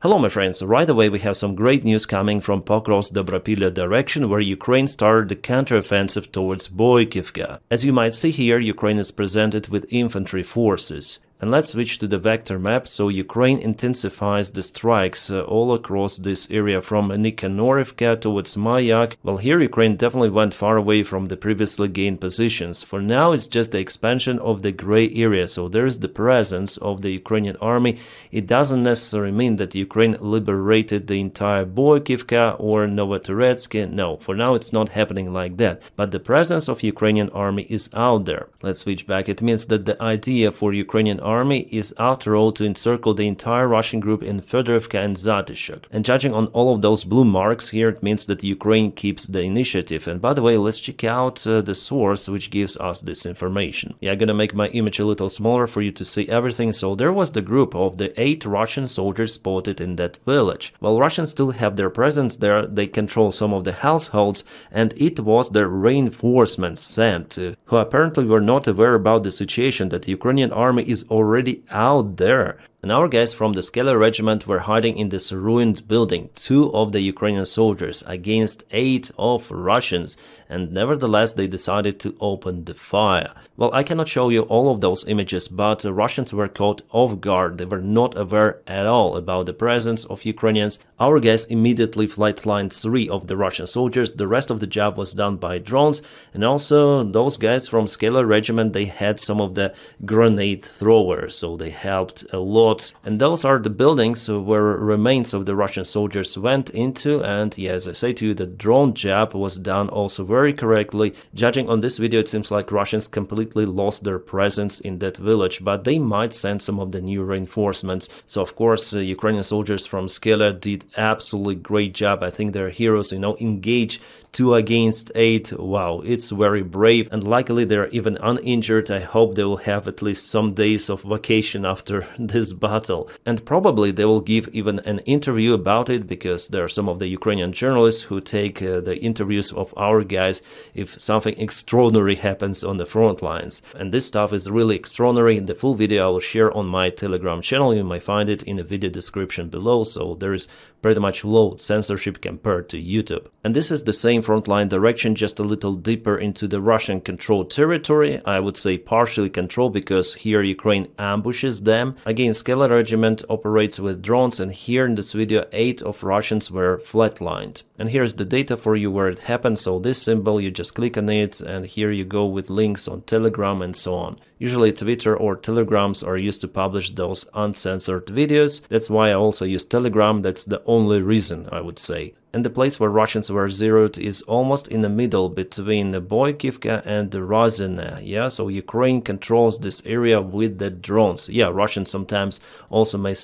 Hello my friends, right away we have some great news coming from Pokrovsk-Dobropilya direction where Ukraine started the counteroffensive towards Boykivka. As you might see here, Ukraine is presented with infantry forces. And let's switch to the vector map. So Ukraine intensifies the strikes all across this area from Nikhanorivka towards Mayak. Well, here Ukraine definitely went far away from the previously gained positions. For now, it's just the expansion of the gray area. So there is the presence of the Ukrainian army. It doesn't necessarily mean that Ukraine liberated the entire Boykivka or Novoturetsky. No, for now it's not happening like that. But the presence of Ukrainian army is out there. Let's switch back. It means that the idea for Ukrainian army is after all to encircle the entire Russian group in Fedorivka and Zatyshuk. And judging on all of those blue marks here, it means that Ukraine keeps the initiative. And by the way, let's check out the source which gives us this information. Yeah, I'm gonna make my image a little smaller for you to see everything. So there was the group of the 8 Russian soldiers spotted in that village. While Russians still have their presence there, they control some of the households, and it was the reinforcements sent, who apparently were not aware about the situation that the Ukrainian army is already out there. And our guys from the Scalar regiment were hiding in this ruined building, 2 of the Ukrainian soldiers against 8 of Russians, and nevertheless they decided to open the fire. Well, I cannot show you all of those images, but Russians were caught off guard. They were not aware at all about the presence of Ukrainians. Our guys immediately flatlined 3 of the Russian soldiers. The rest of the job was done by drones, and also those guys from Scalar regiment, they had some of the grenade throwers, so they helped a lot. And those are the buildings where remains of the Russian soldiers went into, and yeah, as I say to you, the drone job was done also very correctly. Judging on this video, it seems like Russians completely lost their presence in that village, but they might send some of the new reinforcements. So of course, Ukrainian soldiers from Skela did absolutely great job. I think they're heroes, engage 2 against 8. Wow, it's very brave, and luckily they're even uninjured. I hope they will have at least some days of vacation after this battle, and probably they will give even an interview about it, because there are some of the Ukrainian journalists who take the interviews of our guys if something extraordinary happens on the front lines. And this stuff is really extraordinary. The full video I will share on my Telegram channel. You might find it in the video description below, so there is pretty much low censorship compared to YouTube. And this is the same frontline direction, just a little deeper into the Russian controlled territory. I would say partially controlled, because here Ukraine ambushes them. Again, Scalar regiment operates with drones, and here in this video 8 of Russians were flatlined. And here's the data for you where it happened. So this symbol, you just click on it, and here you go with links on Telegram and so on. Usually Twitter or Telegrams are used to publish those uncensored videos. That's why I also use Telegram. That's the only reason, I would say. And the place where Russians were zeroed is almost in the middle between Boykivka and Ruzzian. Yeah, so Ukraine controls this area with the drones. Yeah, Russians sometimes also may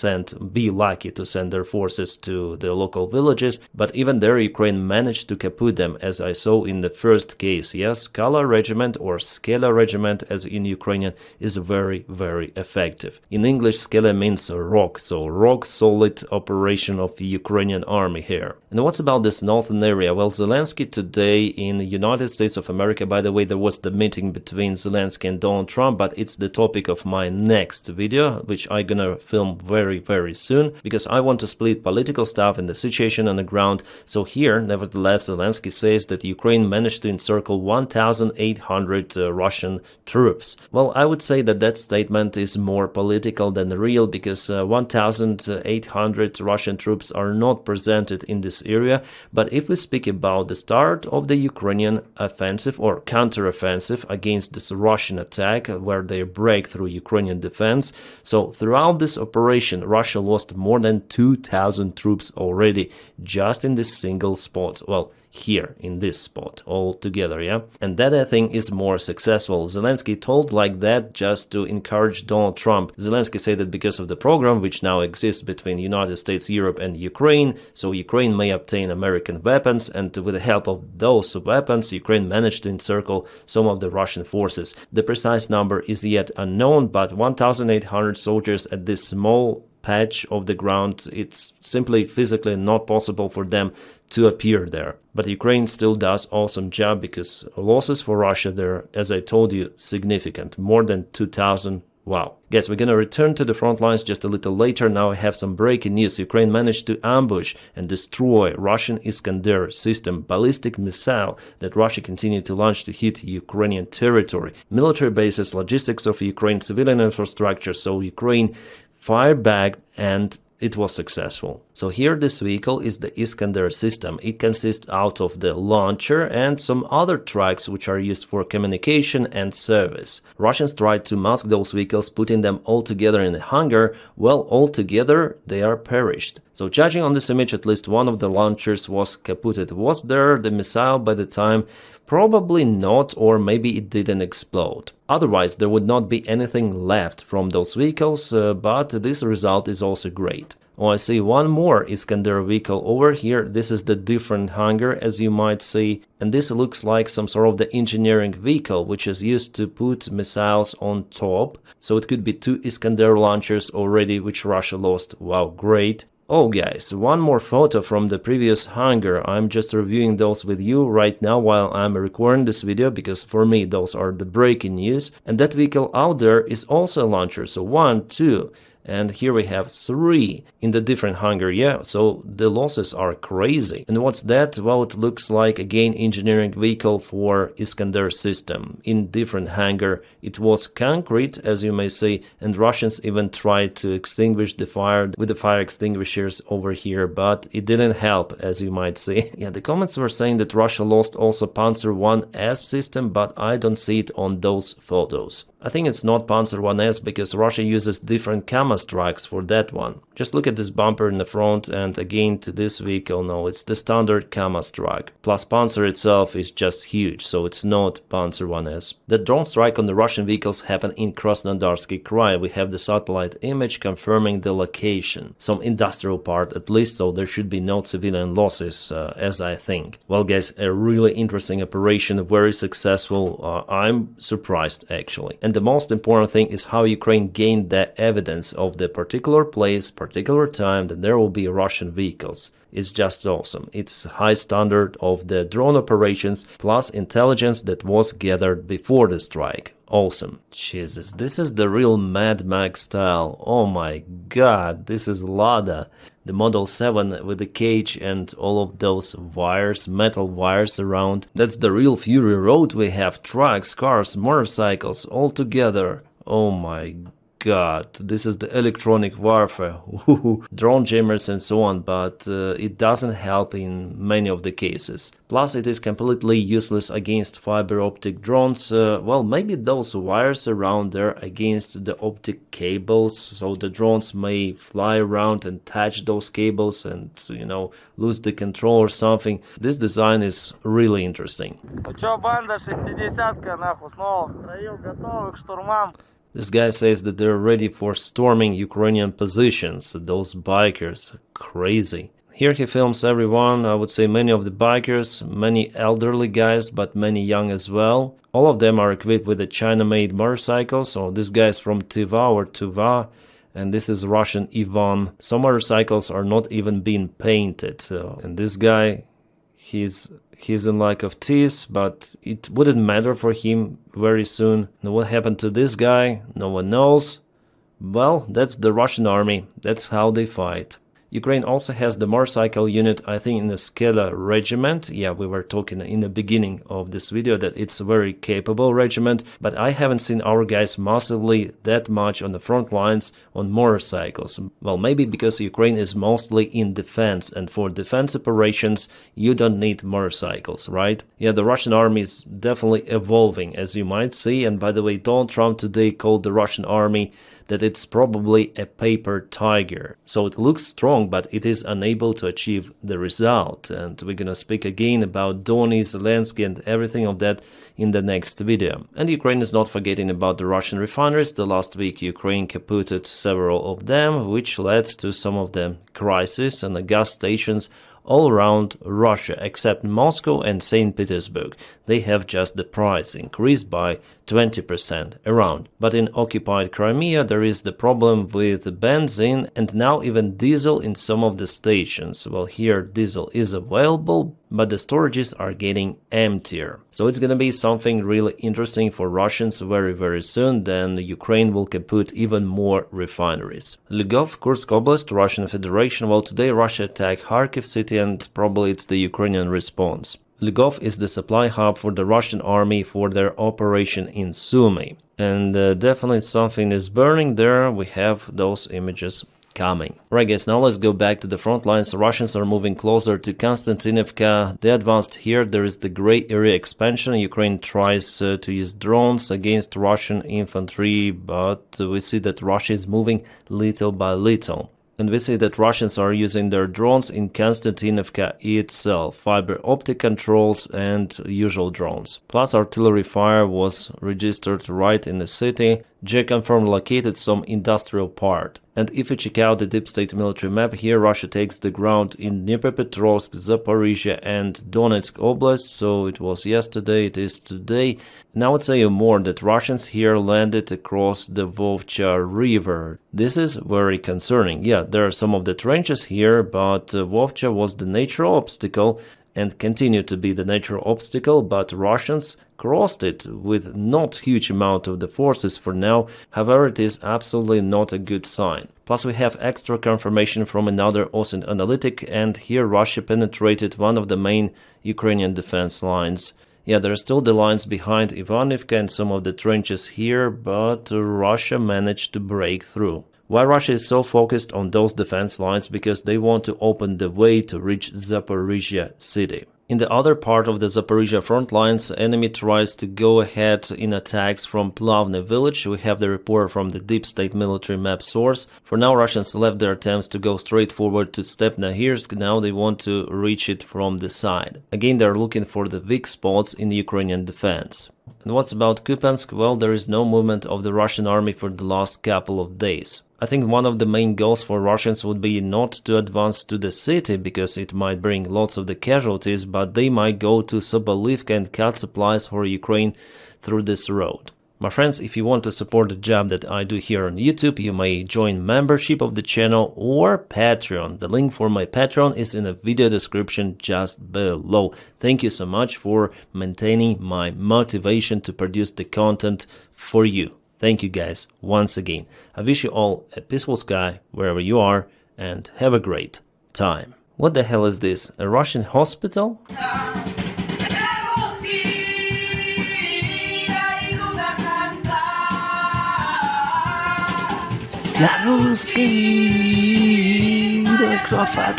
be lucky to send their forces to the local villages, but even there Ukraine managed to kaput them, as I saw in the first case. Yes, Skala regiment, or Skela regiment as in Ukrainian, is very, very effective. In English, Skela means rock, so rock solid operation of the Ukrainian army here. And what's about this northern area? Well, Zelensky today in the United States of America, by the way, there was the meeting between Zelensky and Donald Trump, but it's the topic of my next video, which I'm gonna film very, very soon, because I want to split political stuff and the situation on the ground. So here, nevertheless, Zelensky says that Ukraine managed to encircle 1,800 Russian troops. Well, I would say that that statement is more political than real, because 1,800 Russian troops are not presented in this area. But if we speak about the start of the Ukrainian offensive or counteroffensive against this Russian attack, where they break through Ukrainian defense, so throughout this operation, Russia lost more than 2,000 troops already just in this single spot. Well, here in this spot all together, yeah, and that I think is more successful. Zelensky told like that just to encourage Donald Trump. Zelensky said that because of the program which now exists between United States, Europe and Ukraine, so Ukraine may obtain American weapons, and with the help of those weapons Ukraine managed to encircle some of the Russian forces. The precise number is yet unknown, but 1,800 soldiers at this small patch of the ground, it's simply physically not possible for them to appear there. But Ukraine still does awesome job, because losses for Russia there, as I told you, significant, more than 2,000 Wow. Guys, we're gonna return to the front lines just a little later. Now I have some breaking news. Ukraine managed to ambush and destroy Russian Iskanders system, ballistic missile that Russia continued to launch to hit Ukrainian territory, military bases, logistics of Ukraine, civilian infrastructure. So Ukraine fired back and it was successful. So here this vehicle is the Iskander system. It consists out of the launcher and some other tracks which are used for communication and service. Russians tried to mask those vehicles, putting them all together in a hangar. Well, all together they are perished. So judging on this image, at least one of the launchers was kaputted. Was there the missile by the time? Probably not, or maybe it didn't explode. Otherwise, there would not be anything left from those vehicles, but this result is also great. Oh, I see one more Iskander vehicle over here. This is the different hangar, as you might see, and this looks like some sort of the engineering vehicle which is used to put missiles on top. So it could be 2 Iskander launchers already which Russia lost. Wow, great. Oh guys, one more photo from the previous hangar. I'm just reviewing those with you right now while I'm recording this video, because for me those are the breaking news. And that vehicle out there is also a launcher. So 1, 2, and here we have 3 in the different hangar. Yeah, so the losses are crazy. And what's that? Well, it looks like again engineering vehicle for Iskander system. In different hangar, it was concrete, as you may see, and Russians even tried to extinguish the fire with the fire extinguishers over here, but it didn't help, as you might see. Yeah, the comments were saying that Russia lost also Panzer 1S system, but I don't see it on those photos. I think it's not Panzer 1S because Russia uses different KAMAZ tracks for that one. Just look at this bumper in the front, and again to this vehicle, no, it's the standard KAMAZ track. Plus Panzer itself is just huge, so it's not Panzer 1S. The drone strike on the Russian vehicles happened in Krasnodarsky Krai. We have the satellite image confirming the location. Some industrial part at least, so there should be no civilian losses, as I think. Well guys, a really interesting operation, very successful. I'm surprised actually. And the most important thing is how Ukraine gained the evidence of the particular place, particular time that there will be Russian vehicles. It's just awesome. It's high standard of the drone operations plus intelligence that was gathered before the strike. Awesome. Jesus, this is the real Mad Max style. Oh my god, this is Lada. The Model 7 with the cage and all of those wires, metal wires around. That's the real Fury Road. We have trucks, cars, motorcycles all together. Oh my god, this is the electronic warfare. Drone jammers and so on, but it doesn't help in many of the cases. Plus it is completely useless against fiber optic drones. Well, maybe those wires around there against the optic cables, so the drones may fly around and touch those cables and, you know, lose the control or something. This design is really interesting. This guy says that they're ready for storming Ukrainian positions. Those bikers, crazy. Here he films everyone, I would say many of the bikers, many elderly guys, but many young as well. All of them are equipped with a China-made motorcycle. So this guy is from Tiva or Tuva, and this is Russian Ivan. Some motorcycles are not even being painted. And this guy, he's in lack of teeth, but it wouldn't matter for him very soon. Now what happened to this guy? No one knows. Well, that's the Russian army. That's how they fight. Ukraine also has the motorcycle unit, I think in the Skela regiment. Yeah, we were talking in the beginning of this video that it's a very capable regiment, but I haven't seen our guys massively that much on the front lines on motorcycles. Well, maybe because Ukraine is mostly in defense, and for defense operations you don't need motorcycles, right? Yeah, the Russian army is definitely evolving, as you might see. And by the way, Donald Trump today called the Russian army that it's probably a paper tiger. So it looks strong, but it is unable to achieve the result. And we're gonna speak again about Donny, Zelensky and everything of that in the next video. And Ukraine is not forgetting about the Russian refineries. The last week Ukraine kaputted several of them, which led to some of the crises and the gas stations all around Russia, except Moscow and St. Petersburg. They have just the price increased by 20% around. But in occupied Crimea there is the problem with benzene and now even diesel in some of the stations. Well, here diesel is available, but the storages are getting emptier. So it's gonna be something really interesting for Russians very soon. Then Ukraine will kaput even more refineries. Lvov, Kursk Oblast, Russian Federation. Well, today Russia attacked Kharkiv city and probably it's the Ukrainian response. Lvov is the supply hub for the Russian army for their operation in Sumy. And definitely something is burning there. We have those images coming. Right guys, now let's go back to the front lines. Russians are moving closer to Konstantinivka. They advanced here. There is the gray area expansion. Ukraine tries to use drones against Russian infantry, but we see that Russia is moving little by little. And we see that Russians are using their drones in Konstantinivka itself, fiber optic controls and usual drones. Plus artillery fire was registered right in the city. J-Confirm located some industrial part. And if you check out the deep state military map, here Russia takes the ground in Dnipropetrovsk, Zaporizhia and Donetsk Oblast. So it was yesterday, it is today. Now I would say more that Russians here landed across the Vovcha River. This is very concerning. Yeah, there are some of the trenches here, but Vovcha was the natural obstacle and continued to be the natural obstacle, but Russians crossed it with not huge amount of the forces for now. However, it is absolutely not a good sign. Plus we have extra confirmation from another OSINT analytic, and here Russia penetrated one of the main Ukrainian defense lines. Yeah, there are still the lines behind Ivanivka and some of the trenches here, but Russia managed to break through. Why Russia is so focused on those defense lines? Because they want to open the way to reach Zaporizhia city. In the other part of the Zaporizhia front lines, enemy tries to go ahead in attacks from Plavny village. We have the report from the deep state military map source. For now, Russians left their attempts to go straight forward to Stepnogorsk. Now they want to reach it from the side. Again, they're looking for the weak spots in the Ukrainian defense. And what's about Kupiansk? Well, there is no movement of the Russian army for the last couple of days. I think one of the main goals for Russians would be not to advance to the city, because it might bring lots of the casualties, but they might go to Sobolivka and cut supplies for Ukraine through this road. My friends, if you want to support the job that I do here on YouTube, you may join membership of the channel or Patreon. The link for my Patreon is in the video description just below. Thank you so much for maintaining my motivation to produce the content for you. Thank you guys once again. I wish you all a peaceful sky wherever you are and have a great time. What the hell is this? A Russian hospital? Dla ruskiej do krwawa